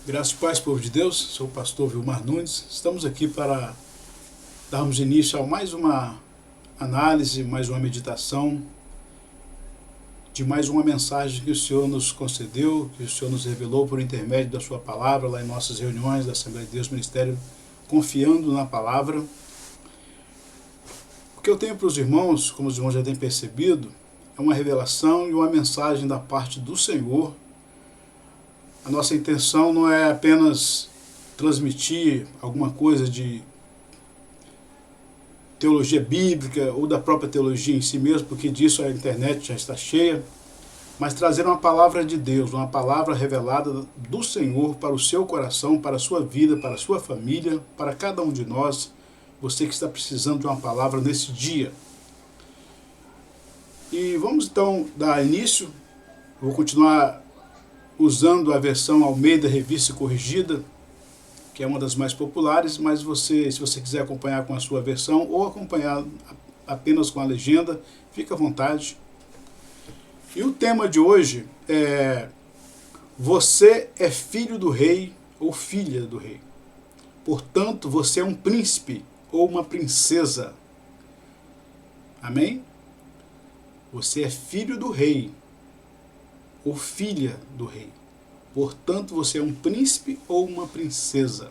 Graças e paz, povo de Deus, sou o pastor Vilmar Nunes. Estamos aqui para darmos início a mais uma análise, mais uma meditação, de mais uma mensagem que o Senhor nos concedeu, que o Senhor nos revelou por intermédio da sua palavra, lá em nossas reuniões da Assembleia de Deus Ministério, confiando na palavra. O que eu tenho para os irmãos, como os irmãos já têm percebido, é uma revelação e uma mensagem da parte do Senhor. A nossa intenção não é apenas transmitir alguma coisa de teologia bíblica ou da própria teologia em si mesmo, porque disso a internet já está cheia, mas trazer uma palavra de Deus, uma palavra revelada do Senhor para o seu coração, para a sua vida, para a sua família, para cada um de nós, você que está precisando de uma palavra nesse dia. E vamos então dar início. Vou continuar usando a versão Almeida Revista e Corrigida, que é uma das mais populares, mas se você quiser acompanhar com a sua versão ou acompanhar apenas com a legenda, fica à vontade. E o tema de hoje é: você é filho do rei ou filha do rei. Portanto, você é um príncipe ou uma princesa. Amém? Você é filho do rei ou filha do rei. Portanto, você é um príncipe ou uma princesa.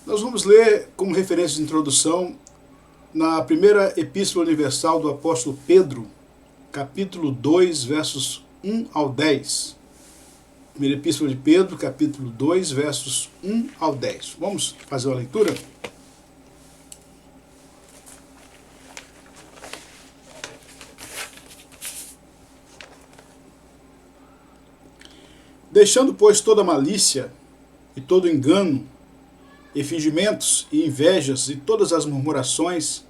Nós vamos ler como referência de introdução na primeira Epístola Universal do apóstolo Pedro, capítulo 2, versos 1 ao 10. Primeira Epístola de Pedro, capítulo 2, versos 1 ao 10. Vamos fazer uma leitura? Deixando, pois, toda malícia e todo engano, e fingimentos e invejas e todas as murmurações,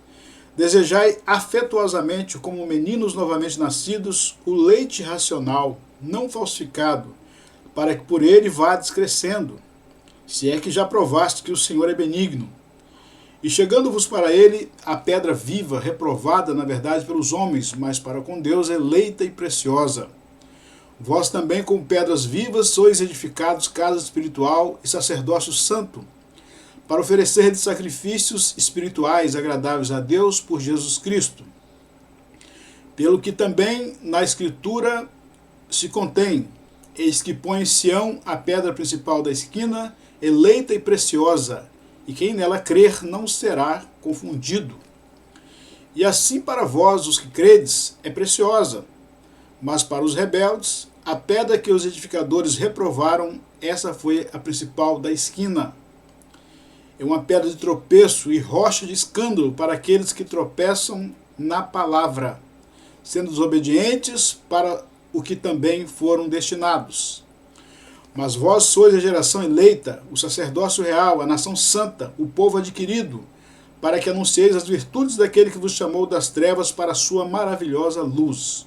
desejai afetuosamente, como meninos novamente nascidos, o leite racional, não falsificado, para que por ele vades crescendo, se é que já provaste que o Senhor é benigno. E chegando-vos para ele a pedra viva, reprovada, na verdade, pelos homens, mas para com Deus eleita e preciosa. Vós também, como pedras vivas, sois edificados casa espiritual e sacerdócio santo, para oferecer de sacrifícios espirituais agradáveis a Deus por Jesus Cristo. Pelo que também na Escritura se contém: eis que põe em Sião a pedra principal da esquina, eleita e preciosa, e quem nela crer não será confundido. E assim para vós, os que credes, é preciosa. Mas para os rebeldes, a pedra que os edificadores reprovaram, essa foi a principal da esquina. É uma pedra de tropeço e rocha de escândalo para aqueles que tropeçam na palavra, sendo desobedientes para o que também foram destinados. Mas vós sois a geração eleita, o sacerdócio real, a nação santa, o povo adquirido, para que anuncieis as virtudes daquele que vos chamou das trevas para a sua maravilhosa luz.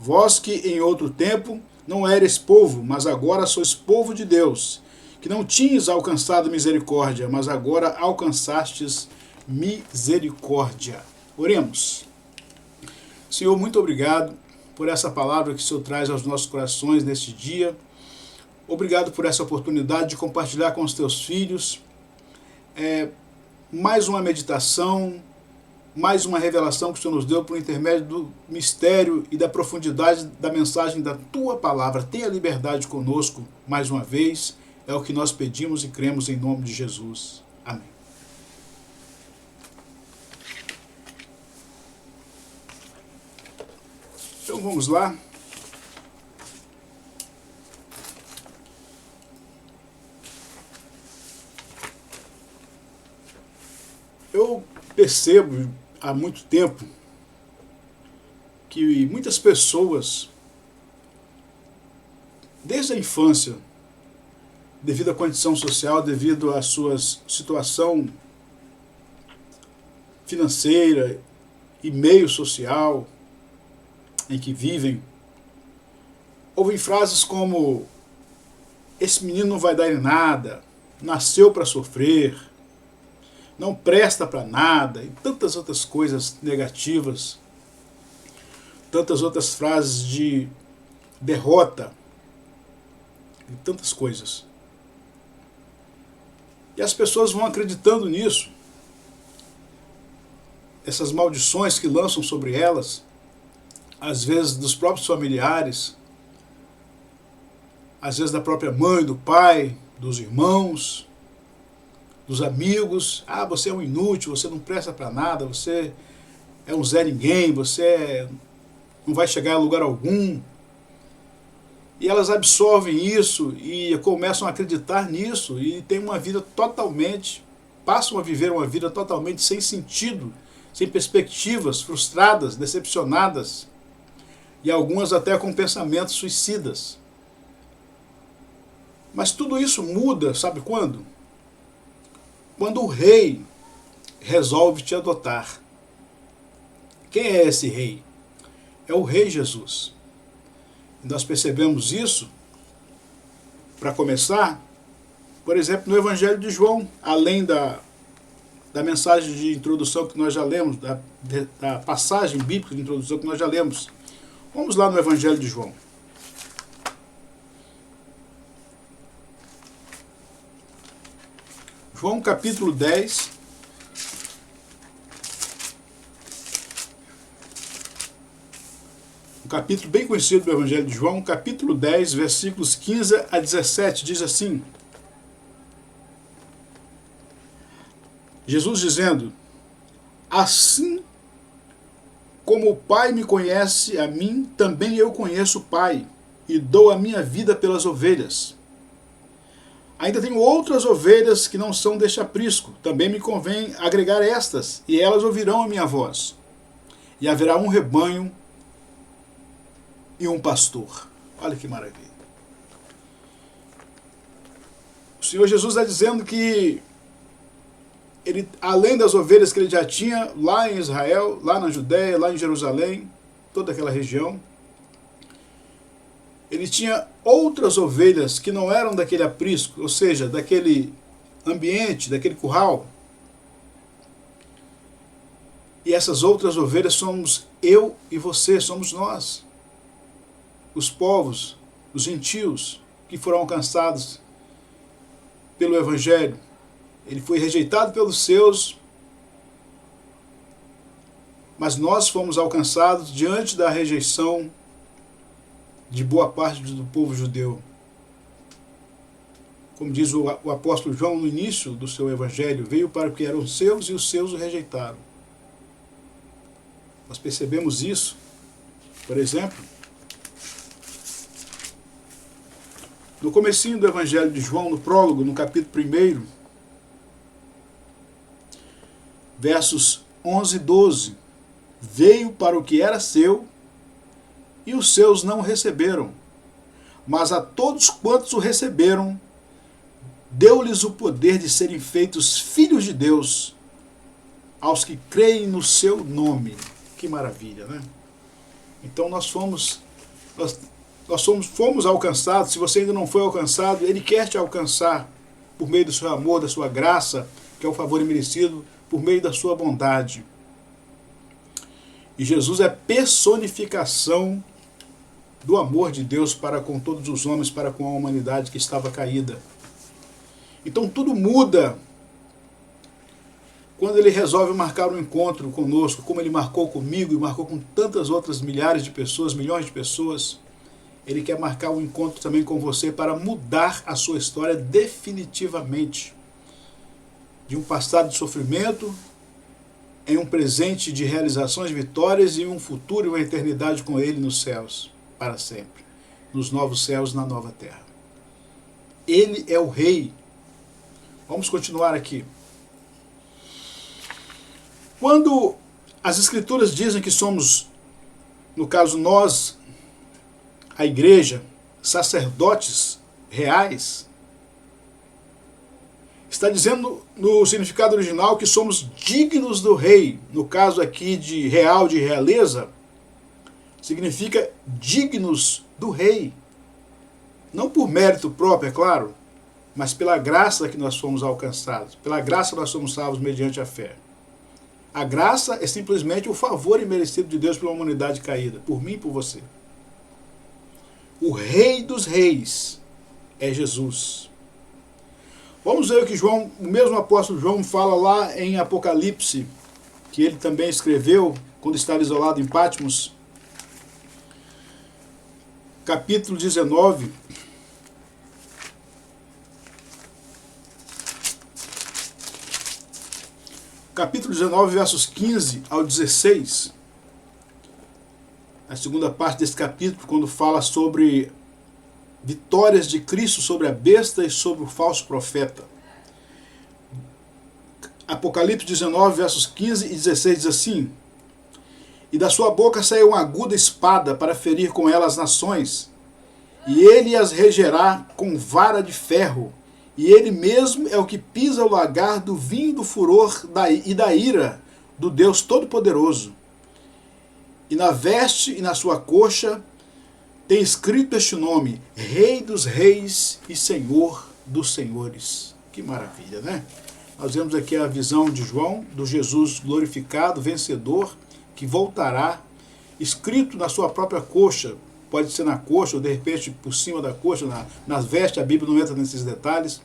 Vós que em outro tempo não eres povo, mas agora sois povo de Deus, que não tinhas alcançado misericórdia, mas agora alcançastes misericórdia. Oremos. Senhor, muito obrigado por essa palavra que o Senhor traz aos nossos corações neste dia. Obrigado por essa oportunidade de compartilhar com os teus filhos mais uma meditação, mais uma revelação que o Senhor nos deu por intermédio do mistério e da profundidade da mensagem da Tua Palavra. Tenha liberdade conosco mais uma vez, é o que nós pedimos e cremos em nome de Jesus. Amém. Então vamos lá. Eu percebo há muito tempo que muitas pessoas, desde a infância, devido à condição social, devido à sua situação financeira e meio social em que vivem, ouvem frases como: esse menino não vai dar em nada, nasceu para sofrer, não presta para nada, e tantas outras coisas negativas, tantas outras frases de derrota, de tantas coisas. E as pessoas vão acreditando nisso. Essas maldições que lançam sobre elas, às vezes dos próprios familiares, às vezes da própria mãe, do pai, dos irmãos, dos amigos. Ah, você é um inútil, você não presta para nada, você é um Zé Ninguém, você não vai chegar a lugar algum. E elas absorvem isso e começam a acreditar nisso e têm uma vida totalmente, passam a viver uma vida totalmente sem sentido, sem perspectivas, frustradas, decepcionadas, e algumas até com pensamentos suicidas. Mas tudo isso muda, sabe quando? Quando o rei resolve te adotar. Quem é esse rei? É o Rei Jesus. E nós percebemos isso, para começar, por exemplo, no Evangelho de João, além da mensagem de introdução que nós já lemos, da passagem bíblica de introdução que nós já lemos. Vamos lá no Evangelho de João. João capítulo 10. Um capítulo bem conhecido do Evangelho de João, capítulo 10, versículos 15 a 17, diz assim: Jesus dizendo: assim como o Pai me conhece a mim, também eu conheço o Pai, e dou a minha vida pelas ovelhas. Ainda tenho outras ovelhas que não são deste aprisco, também me convém agregar estas, e elas ouvirão a minha voz. E haverá um rebanho e um pastor. Olha que maravilha. O Senhor Jesus está dizendo que ele, além das ovelhas que ele já tinha lá em Israel, lá na Judéia, lá em Jerusalém, toda aquela região, ele tinha outras ovelhas que não eram daquele aprisco, ou seja, daquele ambiente, daquele curral. E essas outras ovelhas somos eu e você, somos nós. Os povos, os gentios, que foram alcançados pelo Evangelho. Ele foi rejeitado pelos seus, mas nós fomos alcançados diante da rejeição de boa parte do povo judeu. Como diz o apóstolo João no início do seu Evangelho, veio para o que eram seus e os seus o rejeitaram. Nós percebemos isso, por exemplo, no comecinho do Evangelho de João, no prólogo, no capítulo 1, versos 11 e 12. Veio para o que era seu, e os seus não o receberam. Mas a todos quantos o receberam, deu-lhes o poder de serem feitos filhos de Deus, aos que creem no seu nome. Que maravilha, né? Então nós fomos alcançados. Se você ainda não foi alcançado, Ele quer te alcançar por meio do seu amor, da sua graça, que é o favor imerecido, por meio da sua bondade. E Jesus é personificação do amor de Deus para com todos os homens, para com a humanidade que estava caída. Então tudo muda quando Ele resolve marcar um encontro conosco, como Ele marcou comigo e marcou com tantas outras milhares de pessoas, milhões de pessoas. Ele quer marcar um encontro também com você para mudar a sua história definitivamente. De um passado de sofrimento, em um presente de realizações, vitórias e um futuro e uma eternidade com Ele nos céus, para sempre. Nos novos céus, na nova terra. Ele é o Rei. Vamos continuar aqui. Quando as Escrituras dizem que somos, no caso nós, a igreja, sacerdotes reais, está dizendo no significado original que somos dignos do rei. No caso aqui de real, de realeza, significa dignos do rei. Não por mérito próprio, é claro, mas pela graça que nós fomos alcançados. Pela graça nós somos salvos mediante a fé. A graça é simplesmente o favor imerecido de Deus pela humanidade caída, por mim e por você. O Rei dos Reis é Jesus. Vamos ver o que João, o mesmo apóstolo João fala lá em Apocalipse, que ele também escreveu quando estava isolado em Patmos, capítulo 19, capítulo 19, versos 15 ao 16, a segunda parte desse capítulo, quando fala sobre vitórias de Cristo sobre a besta e sobre o falso profeta. Apocalipse 19, versos 15 e 16 diz assim: E da sua boca saiu uma aguda espada para ferir com ela as nações, e ele as regerá com vara de ferro, e ele mesmo é o que pisa o lagar do vinho do furor e da ira do Deus Todo-Poderoso. E na veste e na sua coxa tem escrito este nome: Rei dos Reis e Senhor dos Senhores. Que maravilha, né? Nós vemos aqui a visão de João, do Jesus glorificado, vencedor, que voltará, escrito na sua própria coxa, pode ser na coxa ou de repente por cima da coxa, nas vestes, a Bíblia não entra nesses detalhes,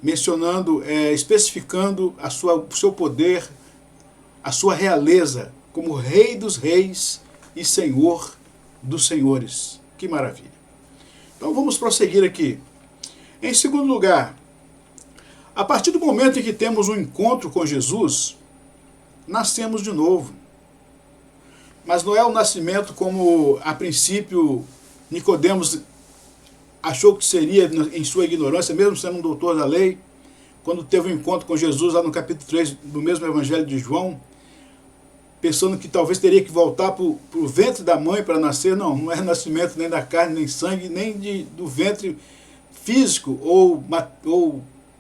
mencionando, especificando o seu poder, a sua realeza, como Rei dos Reis e Senhor dos Senhores. Que maravilha. Então vamos prosseguir aqui. Em segundo lugar, a partir do momento em que temos um encontro com Jesus, nascemos de novo. Mas não é um nascimento como, a princípio, Nicodemos achou que seria em sua ignorância, mesmo sendo um doutor da lei, quando teve um encontro com Jesus lá no capítulo 3 do mesmo Evangelho de João, pensando que talvez teria que voltar para o ventre da mãe para nascer. Não, não é nascimento nem da carne, nem sangue, nem do ventre físico ou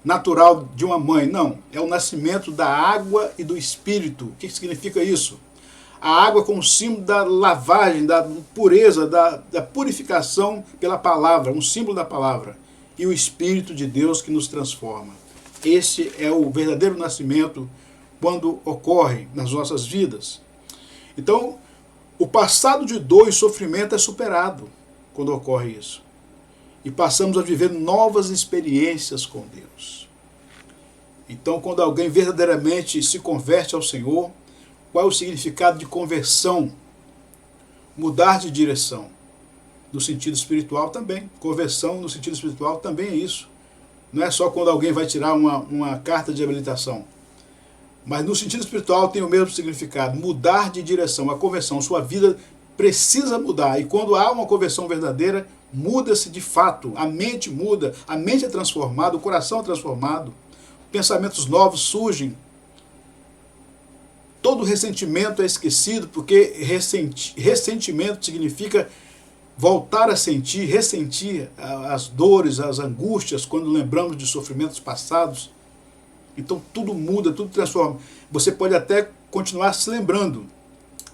natural de uma mãe. Não, é o nascimento da água e do Espírito. O que significa isso? A água como símbolo da lavagem, da pureza, da purificação pela palavra, um símbolo da palavra. E o Espírito de Deus que nos transforma. Esse é o verdadeiro nascimento quando ocorre nas nossas vidas. Então, o passado de dor e sofrimento é superado quando ocorre isso. E passamos a viver novas experiências com Deus. Então, quando alguém verdadeiramente se converte ao Senhor, qual é o significado de conversão? Mudar de direção. No sentido espiritual também. Conversão no sentido espiritual também é isso. Não é só quando alguém vai tirar uma carta de habilitação. Mas no sentido espiritual tem o mesmo significado. Mudar de direção. A conversão. Sua vida precisa mudar. E quando há uma conversão verdadeira, muda-se de fato. A mente muda. A mente é transformada. O coração é transformado. Pensamentos novos surgem. Todo ressentimento é esquecido, porque ressentimento significa voltar a sentir, ressentir as dores, as angústias, quando lembramos de sofrimentos passados. Então tudo muda, tudo transforma. Você pode até continuar se lembrando,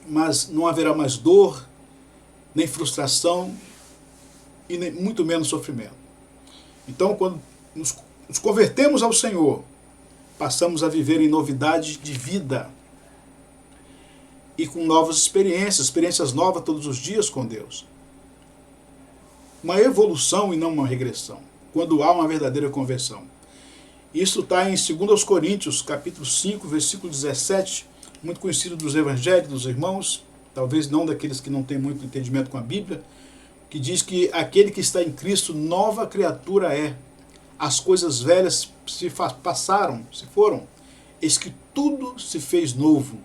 mas não haverá mais dor, nem frustração, e nem, muito menos sofrimento. Então, quando nos convertemos ao Senhor, passamos a viver em novidade de vida. E com novas experiências novas todos os dias com Deus. Uma evolução e não uma regressão, quando há uma verdadeira conversão. Isso está em 2 Coríntios, capítulo 5, versículo 17, muito conhecido dos evangelhos, dos irmãos, talvez não daqueles que não têm muito entendimento com a Bíblia, que diz que aquele que está em Cristo, nova criatura é. As coisas velhas se passaram, se foram, eis que tudo se fez novo.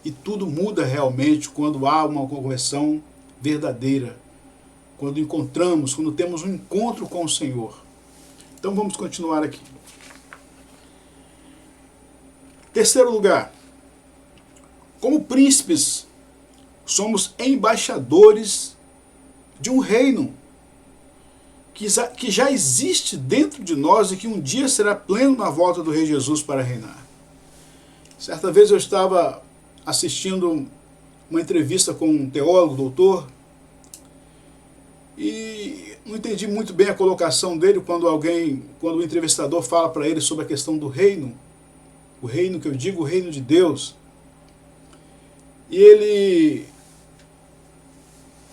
E tudo muda realmente quando há uma conversão verdadeira. Quando encontramos, quando temos um encontro com o Senhor. Então vamos continuar aqui. Terceiro lugar. Como príncipes, somos embaixadores de um reino que já existe dentro de nós e que um dia será pleno na volta do Rei Jesus para reinar. Certa vez eu estava assistindo uma entrevista com um teólogo, doutor, e não entendi muito bem a colocação dele quando o entrevistador fala para ele sobre a questão do reino, o reino que eu digo, o reino de Deus. E ele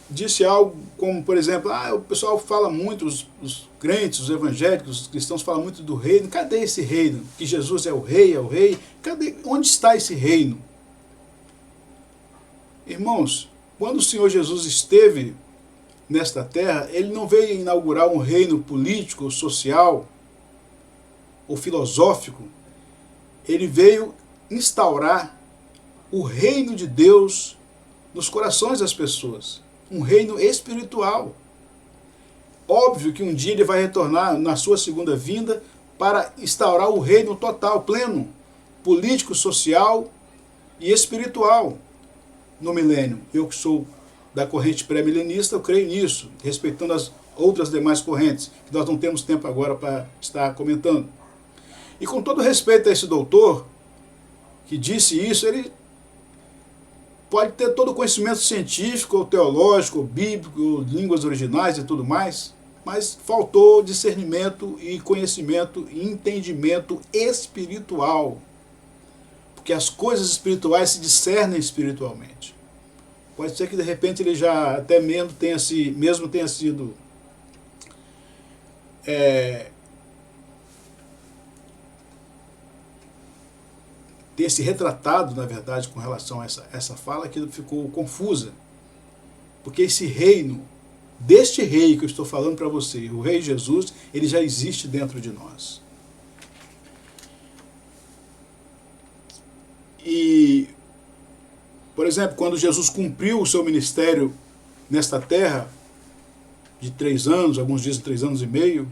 disse algo como, por exemplo, o pessoal fala muito, os crentes, os evangélicos, os cristãos falam muito do reino. Cadê esse reino? Que Jesus é o rei, é o rei. Cadê? Onde está esse reino? Irmãos, quando o Senhor Jesus esteve nesta terra, ele não veio inaugurar um reino político, ou social, ou filosófico. Ele veio instaurar o reino de Deus nos corações das pessoas. Um reino espiritual. Óbvio que um dia ele vai retornar na sua segunda vinda para instaurar o reino total, pleno, político, social e espiritual no milênio. Eu que sou da corrente pré-milenista, eu creio nisso, respeitando as outras demais correntes, que nós não temos tempo agora para estar comentando. E com todo respeito a esse doutor que disse isso, ele pode ter todo o conhecimento científico, ou teológico, ou bíblico, ou línguas originais e tudo mais, mas faltou discernimento e conhecimento e entendimento espiritual. Porque as coisas espirituais se discernem espiritualmente. Pode ser que de repente ele já até mesmo tenha sido ter se retratado, na verdade, com relação a essa fala, que ficou confusa. Porque esse reino, deste rei que eu estou falando para você, o rei Jesus, ele já existe dentro de nós. E, por exemplo, quando Jesus cumpriu o seu ministério nesta terra, de 3 anos, alguns dizem 3 anos e meio,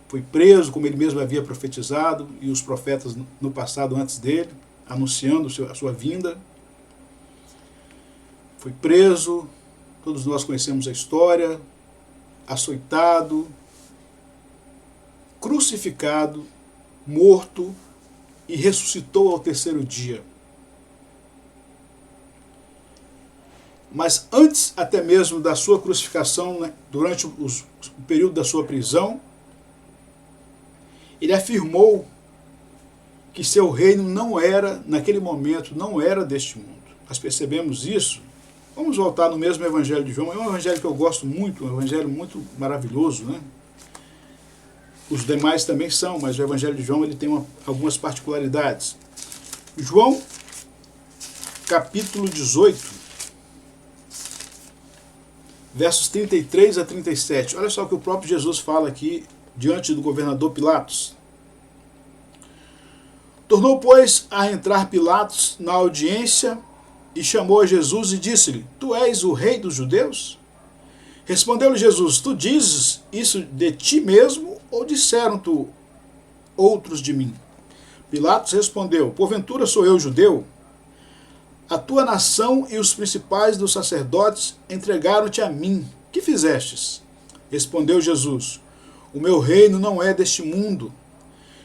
foi preso, como ele mesmo havia profetizado, e os profetas no passado antes dele, anunciando a sua vinda. Foi preso, todos nós conhecemos a história, açoitado, crucificado, morto e ressuscitou ao 3º dia. Mas antes até mesmo da sua crucificação, né, durante o período da sua prisão, ele afirmou que seu reino não era, naquele momento, não era deste mundo. Nós percebemos isso. Vamos voltar no mesmo Evangelho de João. É um evangelho que eu gosto muito, um evangelho muito maravilhoso, né? Os demais também são, mas o Evangelho de João ele tem algumas particularidades. João, capítulo 18, versos 33 a 37. Olha só o que o próprio Jesus fala aqui diante do governador Pilatos. Tornou, pois, a entrar Pilatos na audiência e chamou a Jesus e disse-lhe: Tu és o rei dos judeus? Respondeu-lhe Jesus: Tu dizes isso de ti mesmo ou disseram-te outros de mim? Pilatos respondeu: Porventura sou eu judeu? A tua nação e os principais dos sacerdotes entregaram-te a mim. Que fizestes? Respondeu Jesus: O meu reino não é deste mundo.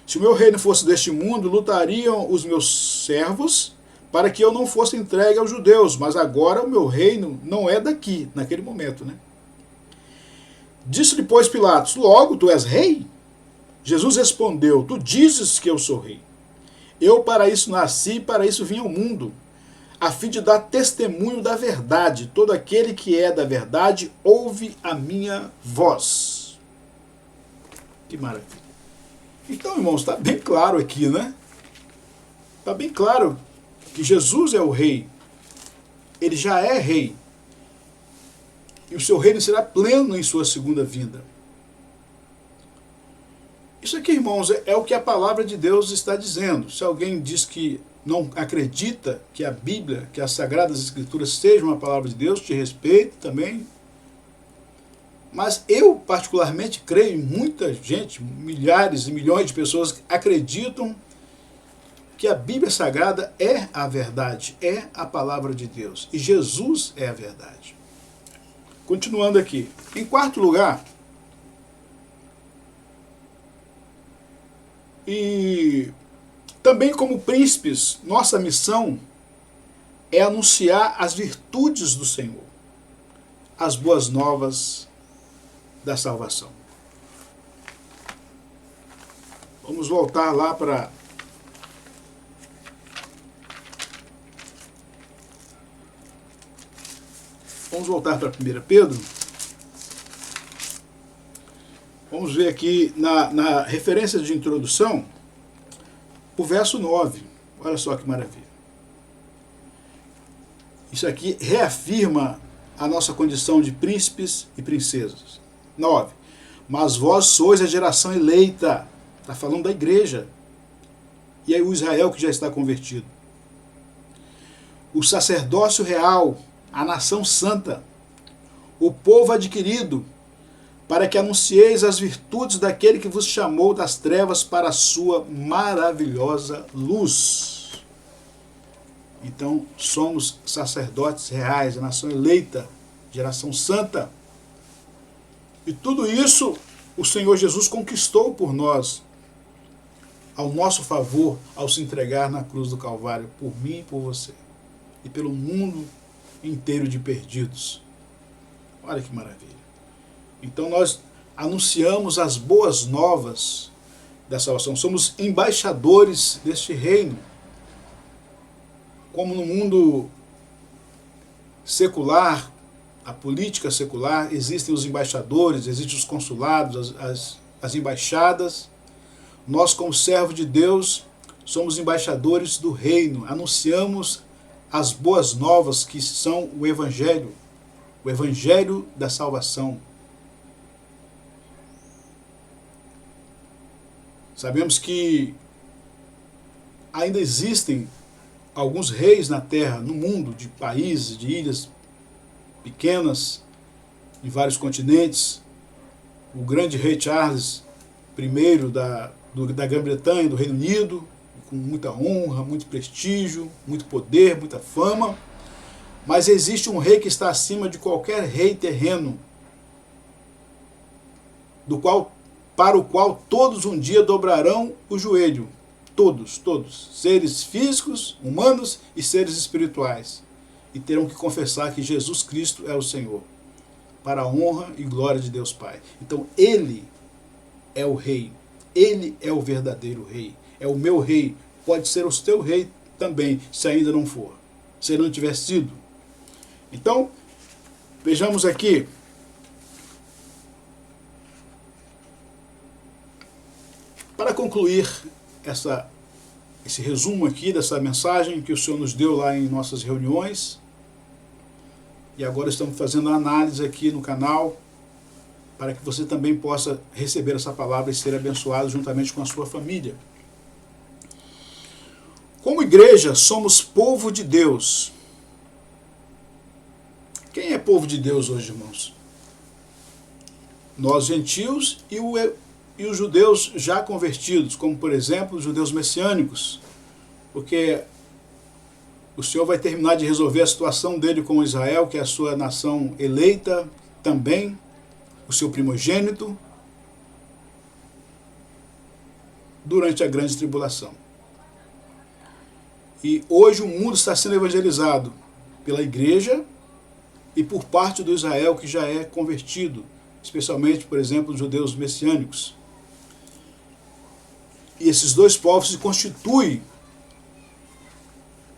Se o meu reino fosse deste mundo, lutariam os meus servos para que eu não fosse entregue aos judeus, mas agora o meu reino não é daqui, naquele momento, né? Disse-lhe, pois, Pilatos: Logo, tu és rei? Jesus respondeu: Tu dizes que eu sou rei. Eu para isso nasci e para isso vim ao mundo, a fim de dar testemunho da verdade. Todo aquele que é da verdade ouve a minha voz. Que maravilha. Então, irmãos, está bem claro aqui, né? Está bem claro que Jesus é o rei. Ele já é rei. E o seu reino será pleno em sua segunda vinda. Isso aqui, irmãos, é o que a palavra de Deus está dizendo. Se alguém diz que não acredita que a Bíblia, que as Sagradas Escrituras sejam a palavra de Deus, te respeito também. Mas eu, particularmente, creio em muita gente, milhares e milhões de pessoas que acreditam que a Bíblia Sagrada é a verdade, é a palavra de Deus. E Jesus é a verdade. Continuando aqui. Em quarto lugar, e também como príncipes, nossa missão é anunciar as virtudes do Senhor, as boas novas da salvação. Vamos voltar lá para Vamos voltar para 1 Pedro. Vamos ver aqui na referência de introdução, o verso 9. Olha só que maravilha. Isso aqui reafirma a nossa condição de príncipes e princesas. 9. Mas vós sois a geração eleita. Está falando da igreja. E aí o Israel que já está convertido. O sacerdócio real, a nação santa, o povo adquirido, para que anuncieis as virtudes daquele que vos chamou das trevas para a sua maravilhosa luz. Então, somos sacerdotes reais, a nação eleita, geração santa. E tudo isso o Senhor Jesus conquistou por nós, ao nosso favor, ao se entregar na cruz do Calvário, por mim e por você, e pelo mundo inteiro de perdidos. Olha que maravilha. Então nós anunciamos as boas novas da salvação, somos embaixadores deste reino. Como no mundo secular, a política secular, existem os embaixadores, existem os consulados, as embaixadas. Nós, como servos de Deus, somos embaixadores do reino, anunciamos as boas novas que são o Evangelho da salvação. Sabemos que ainda existem alguns reis na terra, no mundo, de países, de ilhas pequenas, em vários continentes. O grande rei Charles I da Grã-Bretanha, do Reino Unido, com muita honra, muito prestígio, muito poder, muita fama. Mas existe um rei que está acima de qualquer rei terreno, para o qual todos um dia dobrarão o joelho. Todos, seres físicos, humanos e seres espirituais, e terão que confessar que Jesus Cristo é o Senhor, para a honra e glória de Deus Pai. Então Ele é o Rei, Ele é o verdadeiro Rei, é o meu Rei, pode ser o teu Rei também, se ainda não for, se não tiver sido. Então, vejamos aqui, para concluir esse resumo aqui dessa mensagem que o Senhor nos deu lá em nossas reuniões, e agora estamos fazendo a análise aqui no canal, para que você também possa receber essa palavra e ser abençoado juntamente com a sua família. Como igreja, somos povo de Deus. Quem é povo de Deus hoje, irmãos? Nós, gentios, e os judeus já convertidos, como por exemplo os judeus messiânicos, porque o Senhor vai terminar de resolver a situação dele com Israel, que é a sua nação eleita também, o seu primogênito, durante a grande tribulação. E hoje o mundo está sendo evangelizado pela igreja e por parte do Israel que já é convertido, especialmente, por exemplo, os judeus messiânicos. E esses dois povos se constituem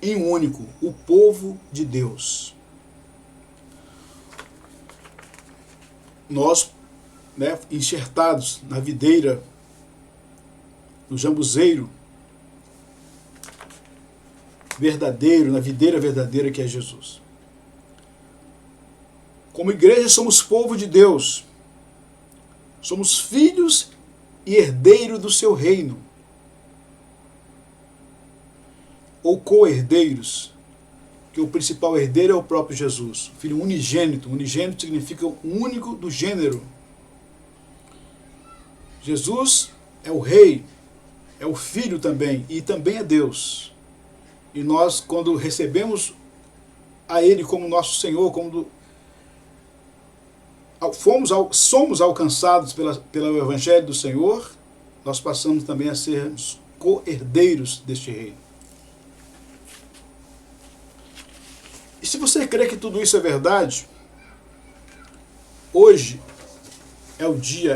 em um único, o povo de Deus. Nós, enxertados na videira, no jambuzeiro verdadeiro, na videira verdadeira que é Jesus. Como igreja somos povo de Deus, somos filhos e herdeiros do seu reino, ou co-herdeiros, que o principal herdeiro é o próprio Jesus, o Filho unigênito. Unigênito significa o único do gênero. Jesus é o Rei, é o Filho também, e também é Deus. E nós, quando recebemos a Ele como nosso Senhor, somos alcançados pelo Evangelho do Senhor, nós passamos também a sermos co-herdeiros deste reino. E se você crê que tudo isso é verdade, hoje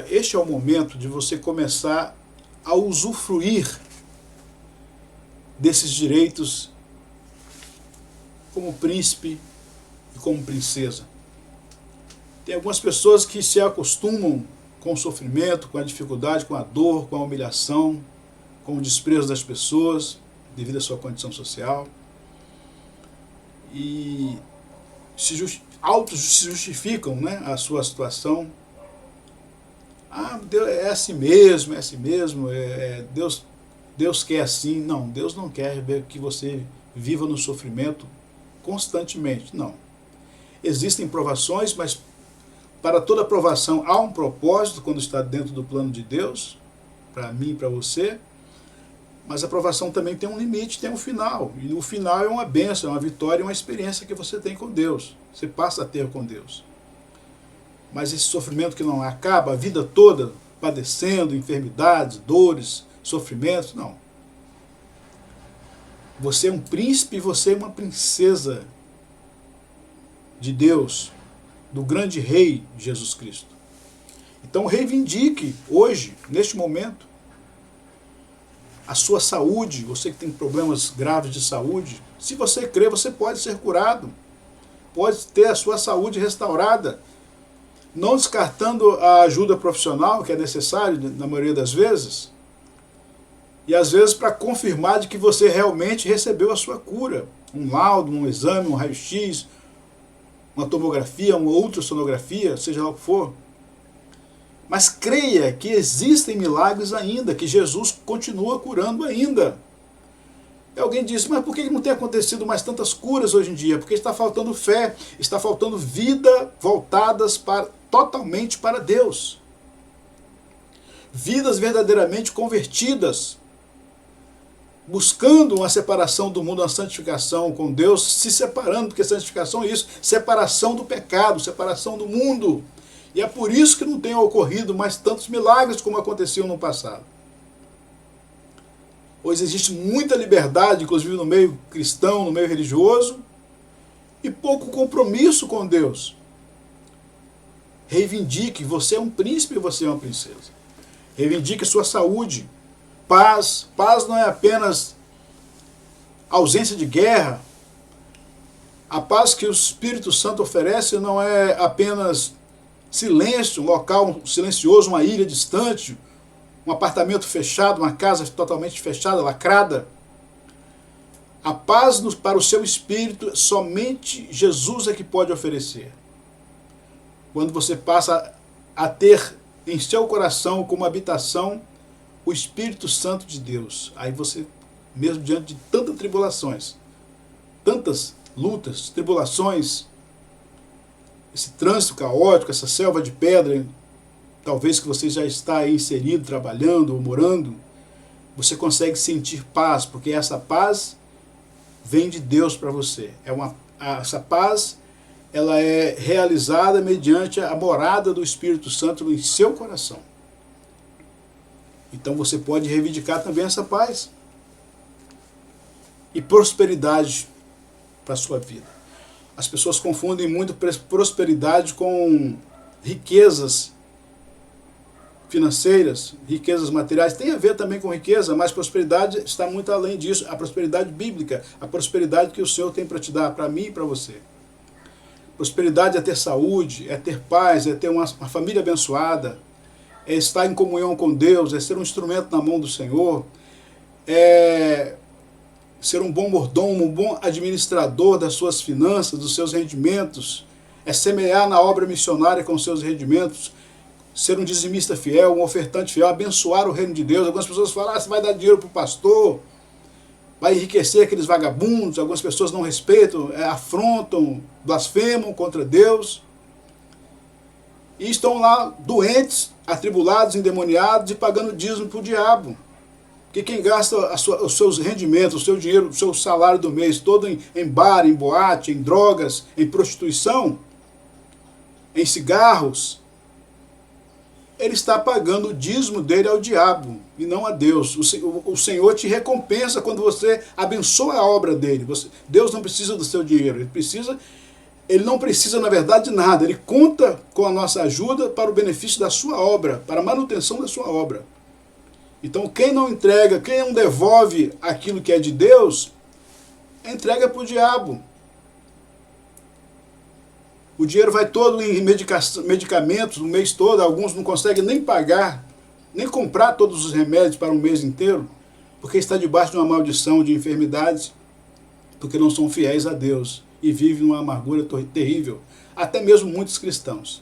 este é o momento de você começar a usufruir desses direitos como príncipe e como princesa. Tem algumas pessoas que se acostumam com o sofrimento, com a dificuldade, com a dor, com a humilhação, com o desprezo das pessoas, devido à sua condição social. E se justificam, né, a sua situação. Deus, é assim mesmo, Deus quer assim. Não, Deus não quer ver que você viva no sofrimento constantemente, não. Existem provações, mas para toda provação há um propósito quando está dentro do plano de Deus, para mim e para você, mas a provação também tem um limite, tem um final, e o final é uma bênção, é uma vitória, é uma experiência que você tem com Deus, você passa a ter com Deus. Mas esse sofrimento que não acaba a vida toda, padecendo enfermidades, dores, sofrimentos, não. Você é um príncipe e você é uma princesa de Deus, do grande rei Jesus Cristo. Então reivindique hoje, neste momento, a sua saúde. Você que tem problemas graves de saúde, se você crê, você pode ser curado, pode ter a sua saúde restaurada, não descartando a ajuda profissional que é necessária na maioria das vezes, e às vezes para confirmar de que você realmente recebeu a sua cura, um laudo, um exame, um raio-x, uma tomografia, uma ultrassonografia, seja lá o que for. Mas creia que existem milagres ainda, que Jesus continua curando ainda. E alguém disse, mas por que não tem acontecido mais tantas curas hoje em dia? Porque está faltando fé, está faltando vida voltadas totalmente para Deus. Vidas verdadeiramente convertidas, buscando uma separação do mundo, uma santificação com Deus, se separando, porque santificação é isso, separação do pecado, separação do mundo. E é por isso que não tem ocorrido mais tantos milagres como aconteciam no passado. Pois existe muita liberdade, inclusive no meio cristão, no meio religioso, e pouco compromisso com Deus. Reivindique, você é um príncipe e você é uma princesa. Reivindique sua saúde. Paz. Paz não é apenas ausência de guerra. A paz que o Espírito Santo oferece não é apenas silêncio, um local silencioso, uma ilha distante, um apartamento fechado, uma casa totalmente fechada, lacrada. A paz para o seu espírito, somente Jesus é que pode oferecer. Quando você passa a ter em seu coração como habitação o Espírito Santo de Deus, aí você, mesmo diante de tantas tribulações, tantas lutas, tribulações, esse trânsito caótico, essa selva de pedra, talvez que você já está aí inserido, trabalhando ou morando, você consegue sentir paz, porque essa paz vem de Deus para você. Essa paz, ela é realizada mediante a morada do Espírito Santo em seu coração. Então você pode reivindicar também essa paz e prosperidade para a sua vida. As pessoas confundem muito prosperidade com riquezas financeiras, riquezas materiais. Tem a ver também com riqueza, mas prosperidade está muito além disso. A prosperidade bíblica, a prosperidade que o Senhor tem para te dar, para mim e para você. Prosperidade é ter saúde, é ter paz, é ter uma família abençoada, é estar em comunhão com Deus, é ser um instrumento na mão do Senhor, é ser um bom mordomo, um bom administrador das suas finanças, dos seus rendimentos, é semear na obra missionária com os seus rendimentos, ser um dizimista fiel, um ofertante fiel, abençoar o reino de Deus. Algumas pessoas falam, você vai dar dinheiro para o pastor, vai enriquecer aqueles vagabundos. Algumas pessoas não respeitam, afrontam, blasfemam contra Deus. E estão lá doentes, atribulados, endemoniados e pagando dízimo para o diabo. Porque quem gasta os seus rendimentos, o seu dinheiro, o seu salário do mês todo em bar, em boate, em drogas, em prostituição, em cigarros, ele está pagando o dízimo dele ao diabo e não a Deus. O Senhor te recompensa quando você abençoa a obra dele. Deus não precisa do seu dinheiro, ele não precisa, na verdade, de nada. Ele conta com a nossa ajuda para o benefício da sua obra, para a manutenção da sua obra. Então, quem não entrega, quem não devolve aquilo que é de Deus, entrega para o diabo. O dinheiro vai todo em medicamentos o mês todo, alguns não conseguem nem pagar, nem comprar todos os remédios para um mês inteiro, porque está debaixo de uma maldição de enfermidades, porque não são fiéis a Deus e vivem numa amargura terrível, até mesmo muitos cristãos.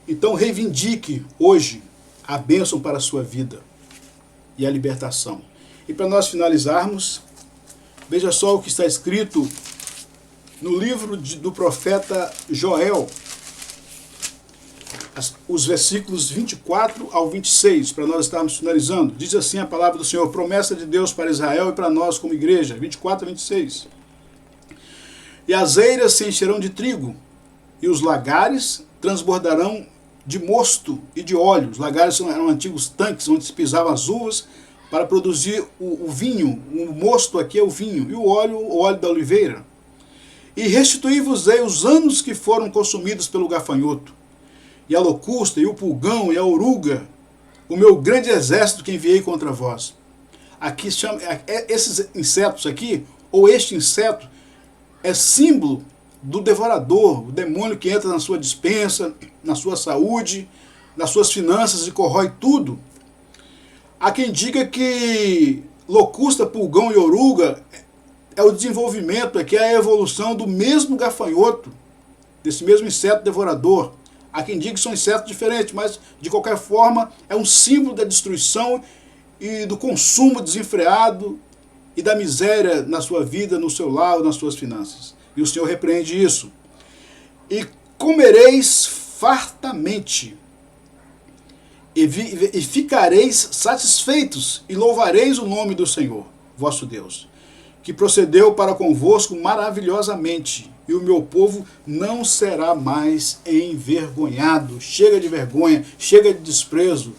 Então reivindique hoje a bênção para a sua vida e a libertação. E para nós finalizarmos, veja só o que está escrito no livro do profeta Joel, os versículos 24 ao 26, para nós estarmos finalizando. Diz assim a palavra do Senhor, promessa de Deus para Israel e para nós como igreja, 24 a 26. E as eiras se encherão de trigo, e os lagares transbordarão de mosto e de óleo. Os lagares eram antigos tanques onde se pisavam as uvas para produzir o vinho. O mosto aqui é o vinho, e o óleo da oliveira. E restituí-vos-ei os anos que foram consumidos pelo gafanhoto, e a locusta, e o pulgão, e a oruga, o meu grande exército que enviei contra vós. Aqui chama, esses insetos aqui, ou este inseto, é símbolo do devorador, o demônio que entra na sua despensa, na sua saúde, nas suas finanças e corrói tudo. Há quem diga que locusta, pulgão e oruga é o desenvolvimento, aqui é a evolução do mesmo gafanhoto, desse mesmo inseto devorador. Há quem diga que são insetos diferentes, mas de qualquer forma é um símbolo da destruição e do consumo desenfreado e da miséria na sua vida, no seu lar, nas suas finanças. E o Senhor repreende isso. E comereis fartamente, e ficareis satisfeitos, e louvareis o nome do Senhor, vosso Deus, que procedeu para convosco maravilhosamente, e o meu povo não será mais envergonhado. Chega de vergonha, chega de desprezo,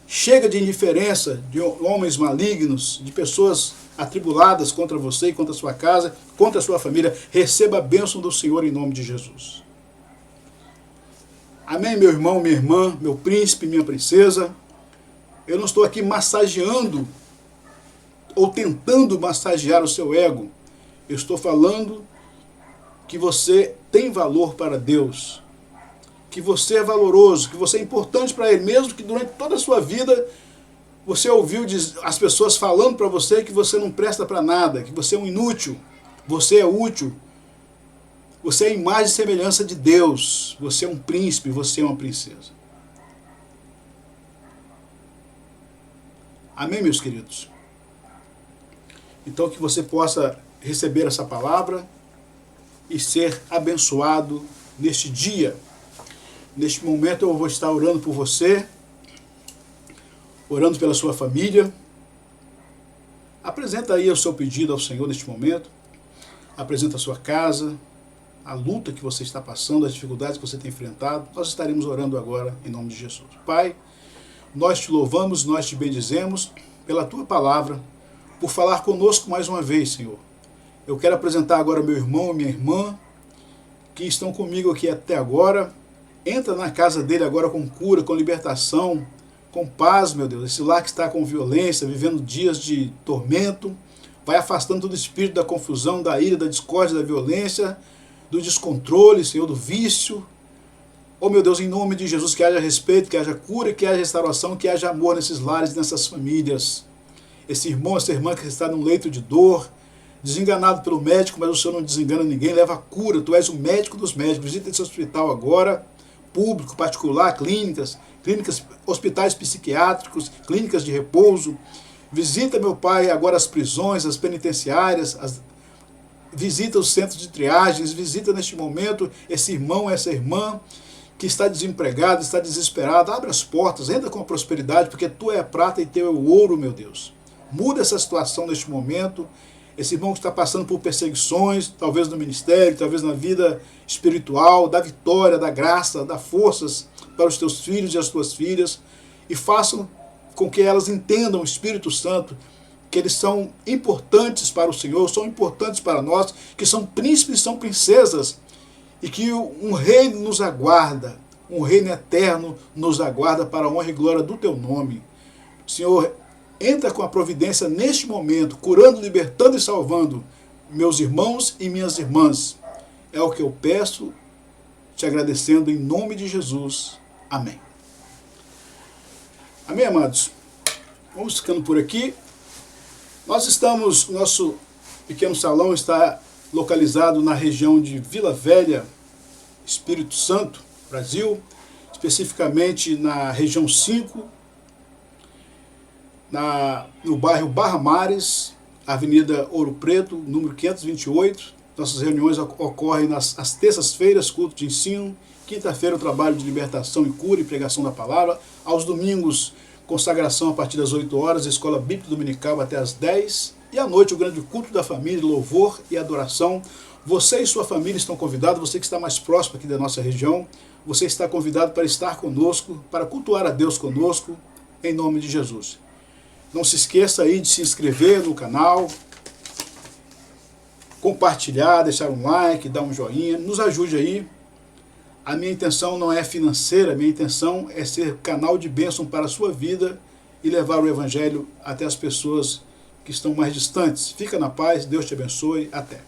chega de indiferença de homens malignos, de pessoas atribuladas contra você e contra a sua casa, contra a sua família. Receba a bênção do Senhor em nome de Jesus. Amém, meu irmão, minha irmã, meu príncipe, minha princesa. Eu não estou aqui massageando ou tentando massagear o seu ego. Eu estou falando que você tem valor para Deus, que você é valoroso, que você é importante para Ele, mesmo que durante toda a sua vida você ouviu as pessoas falando para você que você não presta para nada, que você é um inútil. Você é útil. Você é a imagem e semelhança de Deus. Você é um príncipe, você é uma princesa. Amém, meus queridos? Então que você possa receber essa palavra e ser abençoado neste dia. Neste momento eu vou estar orando por você, orando pela sua família. Apresenta aí o seu pedido ao Senhor neste momento. Apresenta a sua casa, a luta que você está passando, as dificuldades que você tem enfrentado. Nós estaremos orando agora em nome de Jesus. Pai, nós te louvamos, nós te bendizemos pela tua palavra, por falar conosco mais uma vez, Senhor. Eu quero apresentar agora meu irmão e minha irmã, que estão comigo aqui até agora. Entra na casa dele agora com cura, com libertação, com paz, meu Deus. Esse lar que está com violência, vivendo dias de tormento, vai afastando todo o espírito da confusão, da ira, da discórdia, da violência, do descontrole, Senhor, do vício. Oh, meu Deus, em nome de Jesus, que haja respeito, que haja cura, que haja restauração, que haja amor nesses lares, nessas famílias. Esse irmão, essa irmã que está num leito de dor, desenganado pelo médico, mas o Senhor não desengana ninguém, leva a cura. Tu és o médico dos médicos. Visita esse hospital agora, público, particular, clínicas, hospitais psiquiátricos, clínicas de repouso. Visita, meu Pai, agora as prisões, as penitenciárias, visita os centros de triagens, visita neste momento esse irmão, essa irmã que está desempregado, está desesperado. Abre as portas, entra com a prosperidade, porque tu é a prata e teu é o ouro, meu Deus. Muda essa situação neste momento. Esse irmão que está passando por perseguições, talvez no ministério, talvez na vida espiritual, dá vitória, dá graça, dá forças para os teus filhos e as tuas filhas, e façam com que elas entendam o Espírito Santo, que eles são importantes para o Senhor, são importantes para nós, que são príncipes, são princesas, e que um reino nos aguarda, um reino eterno nos aguarda para a honra e glória do teu nome. Senhor, entra com a providência neste momento, curando, libertando e salvando meus irmãos e minhas irmãs. É o que eu peço, te agradecendo em nome de Jesus. Amém. Amém, amados? Vamos ficando por aqui. Nosso pequeno salão está localizado na região de Vila Velha, Espírito Santo, Brasil, especificamente na região 5, no bairro Barra Mares, Avenida Ouro Preto, número 528. Nossas reuniões ocorrem às terças-feiras, culto de ensino, quinta-feira o trabalho de libertação e cura e pregação da palavra, aos domingos consagração a partir das 8 horas, escola bíblica dominical até as 10, e à noite o grande culto da família, louvor e adoração. Você e sua família estão convidados, você que está mais próximo aqui da nossa região, você está convidado para estar conosco, para cultuar a Deus conosco, em nome de Jesus. Não se esqueça aí de se inscrever no canal, compartilhar, deixar um like, dar um joinha, nos ajude aí. A minha intenção não é financeira, a minha intenção é ser canal de bênção para a sua vida e levar o Evangelho até as pessoas que estão mais distantes. Fica na paz, Deus te abençoe, até.